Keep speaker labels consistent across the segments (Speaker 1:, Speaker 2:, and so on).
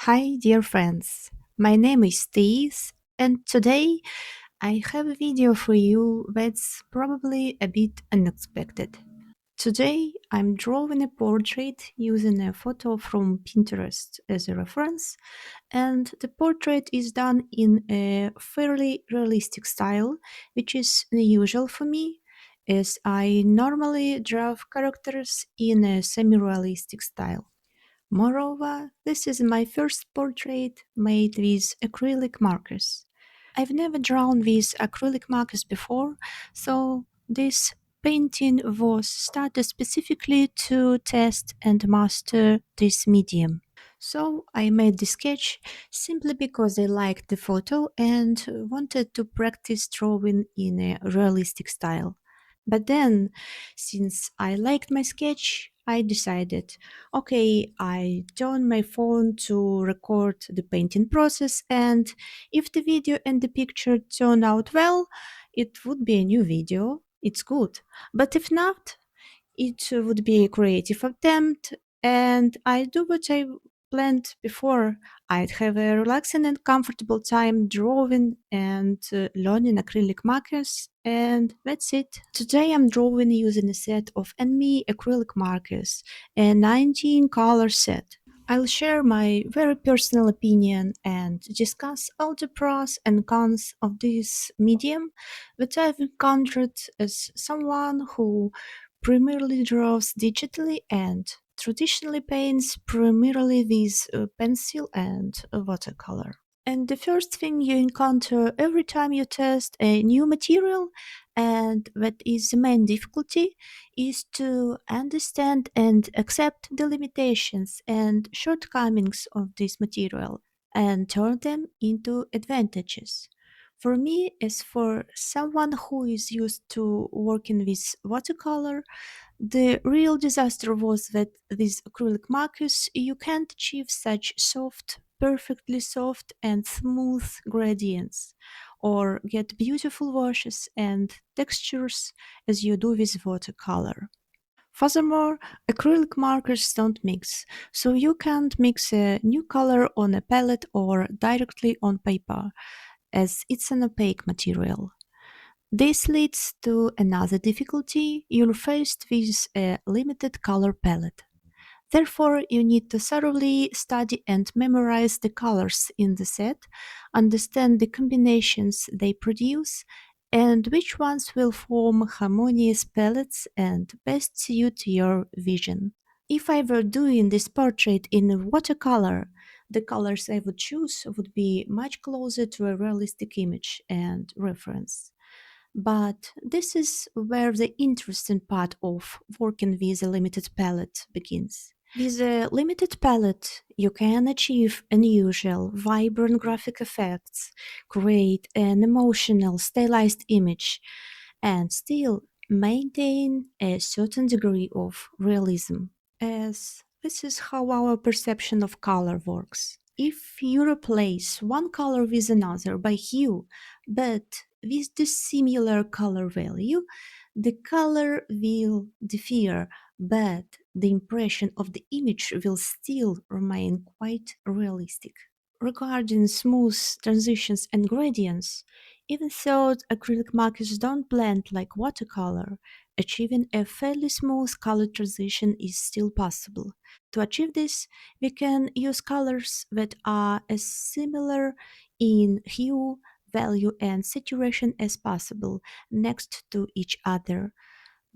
Speaker 1: Hi, dear friends. My name is Thais, and today I have a video for you that's probably a bit unexpected. Today I'm drawing a portrait using a photo from Pinterest as a reference, and the portrait is done in a fairly realistic style, which is unusual for me, as I normally draw characters in a semi-realistic style. Moreover, this is my first portrait made with acrylic markers. I've never drawn with acrylic markers before, so this painting was started specifically to test and master this medium. So I made the sketch simply because I liked the photo and wanted to practice drawing in a realistic style. But then, since I liked my sketch, I decided, okay, I turn my phone to record the painting process, and if the video and the picture turn out well, it would be a new video. It's good. But if not, it would be a creative attempt, and I do what I planned before. I'd have a relaxing and comfortable time drawing and learning acrylic markers, and that's it. Today I'm drawing using a set of ENMY acrylic markers, a 19 color set. I'll share my very personal opinion and discuss all the pros and cons of this medium that I've encountered as someone who primarily draws digitally and traditionally paints primarily with pencil and watercolor. And the first thing you encounter every time you test a new material, and that is the main difficulty, is to understand and accept the limitations and shortcomings of this material and turn them into advantages. For me, as for someone who is used to working with watercolor, the real disaster was that with acrylic markers you can't achieve such soft, perfectly soft and smooth gradients, or get beautiful washes and textures as you do with watercolor. Furthermore, acrylic markers don't mix, so you can't mix a new color on a palette or directly on paper, as it's an opaque material. This leads to another difficulty: you're faced with a limited color palette. Therefore, you need to thoroughly study and memorize the colors in the set, understand the combinations they produce, and which ones will form harmonious palettes and best suit your vision. If I were doing this portrait in watercolor, the colors I would choose would be much closer to a realistic image and reference. But this is where the interesting part of working with a limited palette begins. With a limited palette, you can achieve unusual, vibrant graphic effects, create an emotional, stylized image, and still maintain a certain degree of realism, as this is how our perception of color works. If you replace one color with another by hue, but with the similar color value, the color will differ, but the impression of the image will still remain quite realistic. Regarding smooth transitions and gradients, even though acrylic markers don't blend like watercolor, achieving a fairly smooth color transition is still possible. To achieve this, we can use colors that are as similar in hue, value, and saturation as possible next to each other.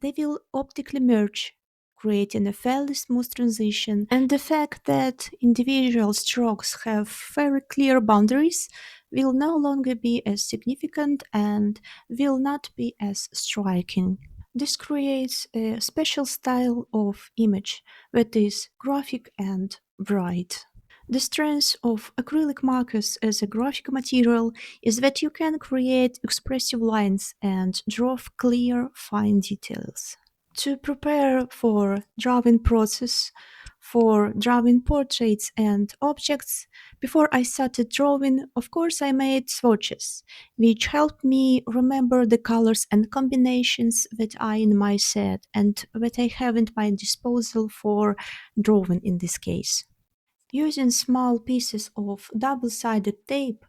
Speaker 1: They will optically merge, creating a fairly smooth transition, and the fact that individual strokes have very clear boundaries will no longer be as significant and will not be as striking. This creates a special style of image that is graphic and bright. The strength of acrylic markers as a graphic material is that you can create expressive lines and draw clear, fine details. To prepare for drawing process, for drawing portraits and objects, before I started drawing, of course, I made swatches, which helped me remember the colors and combinations that are in my set and that I have at my disposal for drawing in this case. Using small pieces of double-sided tape,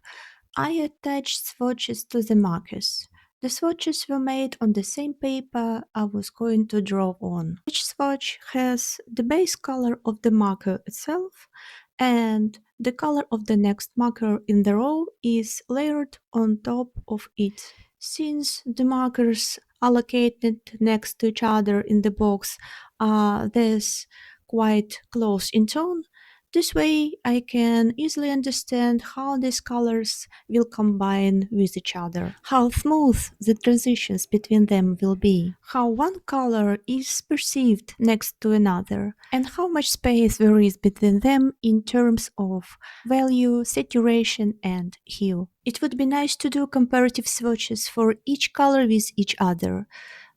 Speaker 1: I attached swatches to the markers. The swatches were made on the same paper I was going to draw on. Each swatch has the base color of the marker itself, and the color of the next marker in the row is layered on top of it. Since the markers are located next to each other in the box are thus quite close in tone, this way I can easily understand how these colors will combine with each other, how smooth the transitions between them will be, how one color is perceived next to another, and how much space there is between them in terms of value, saturation, and hue. It would be nice to do comparative swatches for each color with each other,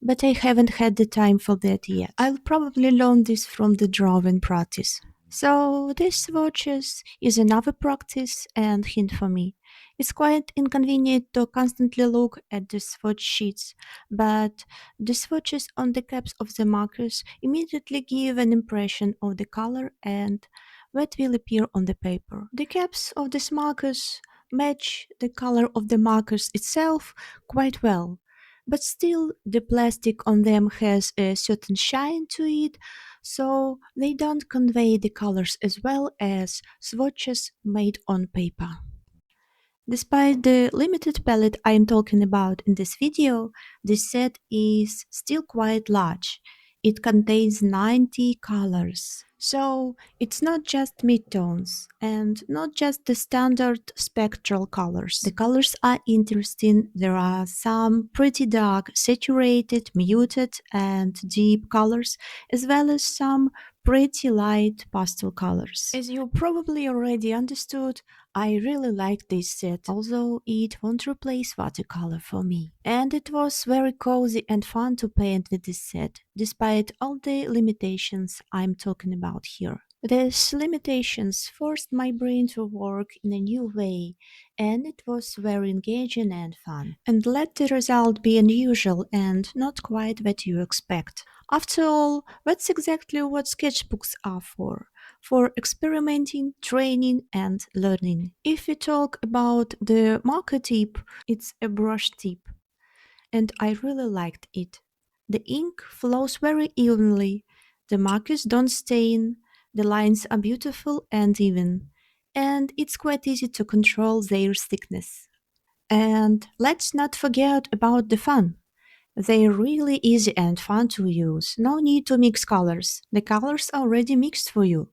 Speaker 1: but I haven't had the time for that yet. I'll probably learn this from the drawing practice. So these swatches is another practice and hint for me. It's quite inconvenient to constantly look at the swatch sheets, but the swatches on the caps of the markers immediately give an impression of the color and what will appear on the paper. The caps of these markers match the color of the markers itself quite well, but still the plastic on them has a certain shine to it, so they don't convey the colors as well as swatches made on paper. Despite the limited palette I am talking about in this video, this set is still quite large. It contains 90 colors. So it's not just midtones and not just the standard spectral colors. The colors are interesting. There are some pretty dark, saturated, muted, and deep colors, as well as some pretty light pastel colors. As you probably already understood, I really like this set, although it won't replace watercolor for me. And it was very cozy and fun to paint with this set, despite all the limitations I'm talking about here. These limitations forced my brain to work in a new way, and it was very engaging and fun. And let the result be unusual and not quite what you expect. After all, that's exactly what sketchbooks are for experimenting, training, and learning. If we talk about the marker tip, it's a brush tip, and I really liked it. The ink flows very evenly, the markers don't stain, the lines are beautiful and even, and it's quite easy to control their thickness. And let's not forget about the fun. They're really easy and fun to use. No need to mix colors. The colors are already mixed for you.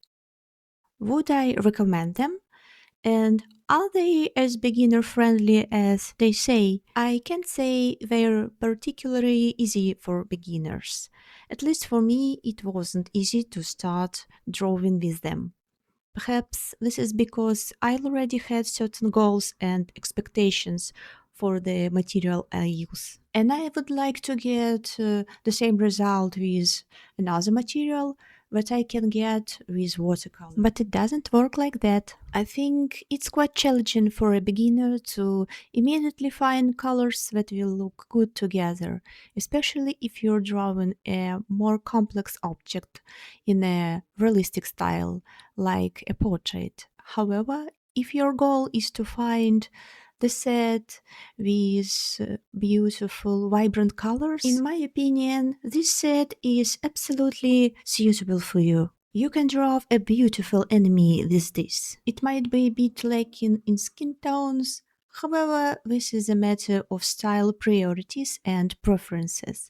Speaker 1: Would I recommend them? And are they as beginner friendly as they say? I can't say they're particularly easy for beginners. At least for me, it wasn't easy to start drawing with them. Perhaps this is because I already had certain goals and expectations for the material I use. And I would like to get the same result with another material that I can get with watercolor. But it doesn't work like that. I think it's quite challenging for a beginner to immediately find colors that will look good together, especially if you're drawing a more complex object in a realistic style, like a portrait. However, if your goal is to find the set with beautiful, vibrant colors, in my opinion, this set is absolutely suitable for you. You can draw a beautiful enemy with this. It might be a bit lacking in skin tones, however, this is a matter of style priorities and preferences,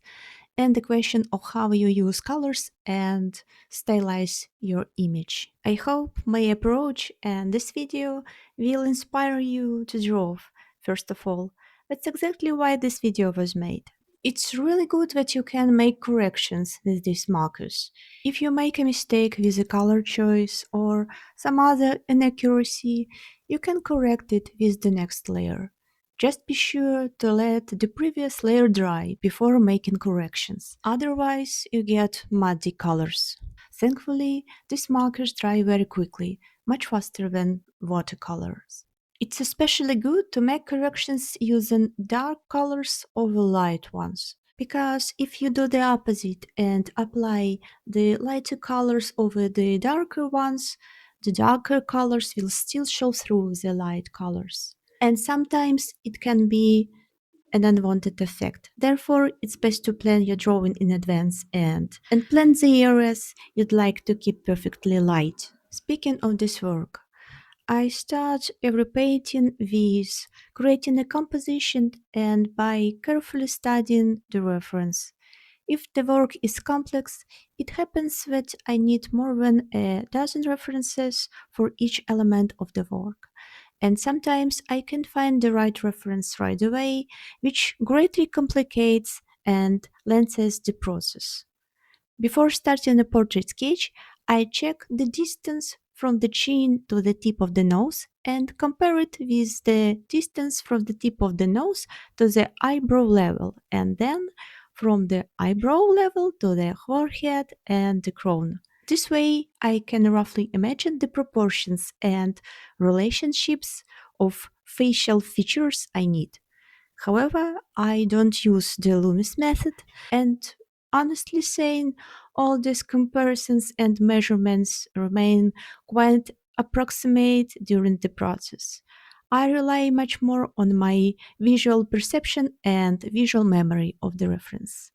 Speaker 1: and the question of how you use colors and stylize your image. I hope my approach and this video will inspire you to draw, first of all. That's exactly why this video was made. It's really good that you can make corrections with these markers. If you make a mistake with a color choice or some other inaccuracy, you can correct it with the next layer. Just be sure to let the previous layer dry before making corrections. Otherwise, you get muddy colors. Thankfully, these markers dry very quickly, much faster than watercolors. It's especially good to make corrections using dark colors over light ones. Because if you do the opposite and apply the lighter colors over the darker ones, the darker colors will still show through the light colors. And sometimes it can be an unwanted effect. Therefore, it's best to plan your drawing in advance and plan the areas you'd like to keep perfectly light. Speaking of this work, I start every painting with creating a composition and by carefully studying the reference. If the work is complex, it happens that I need more than a dozen references for each element of the work. And sometimes I can find the right reference right away, which greatly complicates and lengthens the process. Before starting a portrait sketch, I check the distance from the chin to the tip of the nose and compare it with the distance from the tip of the nose to the eyebrow level, and then from the eyebrow level to the forehead and the crown. This way, I can roughly imagine the proportions and relationships of facial features I need. However, I don't use the Loomis method, and honestly saying, all these comparisons and measurements remain quite approximate during the process. I rely much more on my visual perception and visual memory of the reference.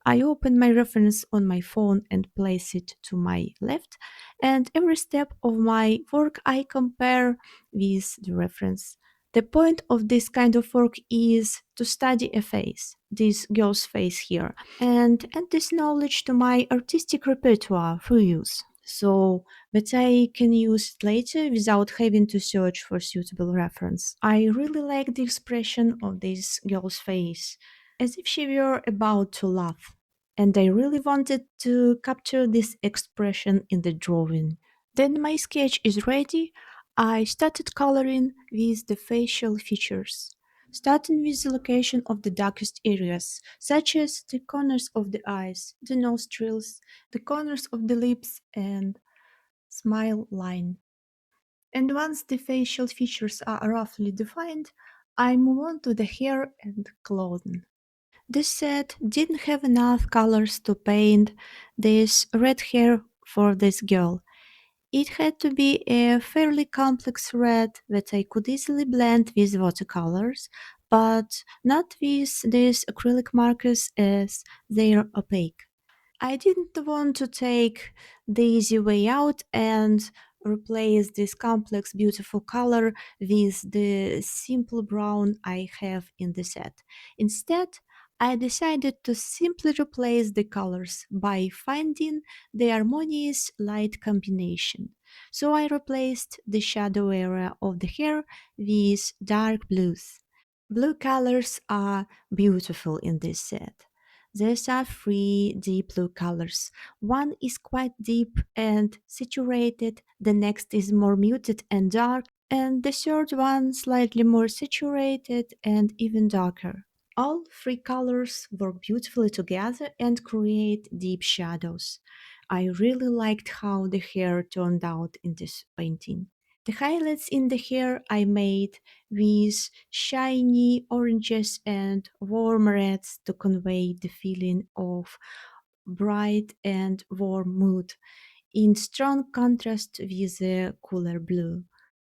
Speaker 1: I open my reference on my phone and place it to my left, and every step of my work I compare with the reference. The point of this kind of work is to study a face, this girl's face here, and add this knowledge to my artistic repertoire for use. So that I can use it later without having to search for suitable reference. I really like the expression of this girl's face, as if she were about to laugh, and I really wanted to capture this expression in the drawing. Then my sketch is ready. I started coloring with the facial features, starting with the location of the darkest areas, such as the corners of the eyes, the nostrils, the corners of the lips, and smile line. And once the facial features are roughly defined, I move on to the hair and clothing. This set didn't have enough colors to paint this red hair for this girl. It had to be a fairly complex red that I could easily blend with watercolors, but not with these acrylic markers as they're opaque. I didn't want to take the easy way out and replace this complex, beautiful color with the simple brown I have in the set. Instead, I decided to simply replace the colors by finding the harmonious light combination. So I replaced the shadow area of the hair with dark blues. Blue colors are beautiful in this set. There are three deep blue colors. One is quite deep and saturated, the next is more muted and dark, and the third one slightly more saturated and even darker. All three colors work beautifully together and create deep shadows. I really liked how the hair turned out in this painting. The highlights in the hair I made with shiny oranges and warm reds to convey the feeling of bright and warm mood, in strong contrast with the cooler blue.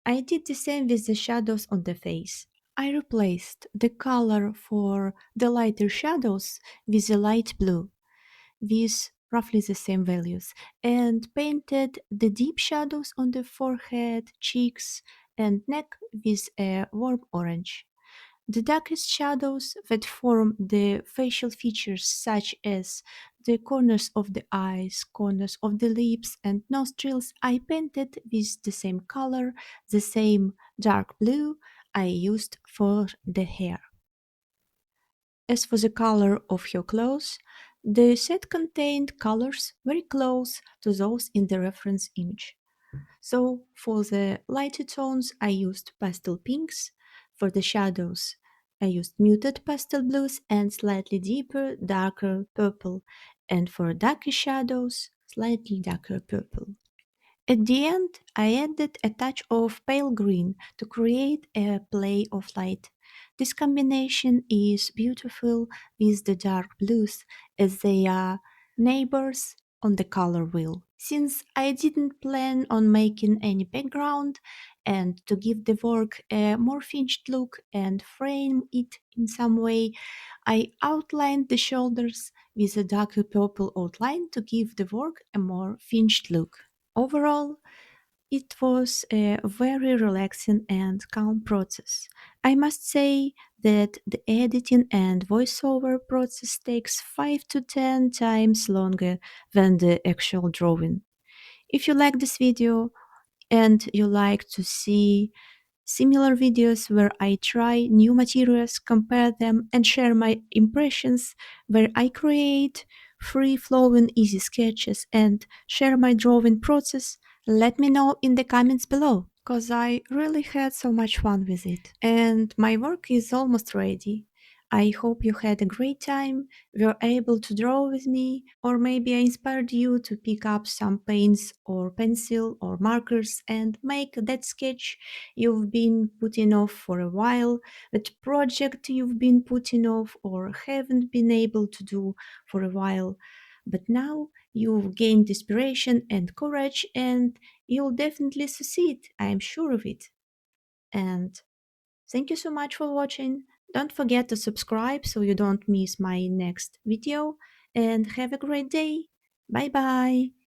Speaker 1: I did the same with the shadows on the face. I replaced the color for the lighter shadows with a light blue, with roughly the same values, and painted the deep shadows on the forehead, cheeks, and neck with a warm orange. The darkest shadows that form the facial features, such as the corners of the eyes, corners of the lips, and nostrils, I painted with the same color, the same dark blue I used for the hair. As for the color of her clothes, the set contained colors very close to those in the reference image. So for the lighter tones, I used pastel pinks. For the shadows, I used muted pastel blues and slightly deeper, darker purple. And for darker shadows, slightly darker purple. At the end, I added a touch of pale green to create a play of light. This combination is beautiful with the dark blues as they are neighbors on the color wheel. Since I didn't plan on making any background and to give the work a more finished look and frame it in some way, I outlined the shoulders with a darker purple outline to give the work a more finished look. Overall, it was a very relaxing and calm process. I must say that the editing and voiceover process takes 5 to 10 times longer than the actual drawing. If you like this video and you like to see similar videos where I try new materials, compare them, and share my impressions, where I create free flowing easy sketches and share my drawing process, let me know in the comments below, because I really had so much fun with it. And my work is almost ready. I hope you had a great time, were able to draw with me, or maybe I inspired you to pick up some paints or pencil or markers and make that sketch you've been putting off for a while, that project you've been putting off or haven't been able to do for a while. But now you've gained inspiration and courage, and you'll definitely succeed. I'm sure of it. And thank you so much for watching. Don't forget to subscribe so you don't miss my next video. And have a great day. Bye bye.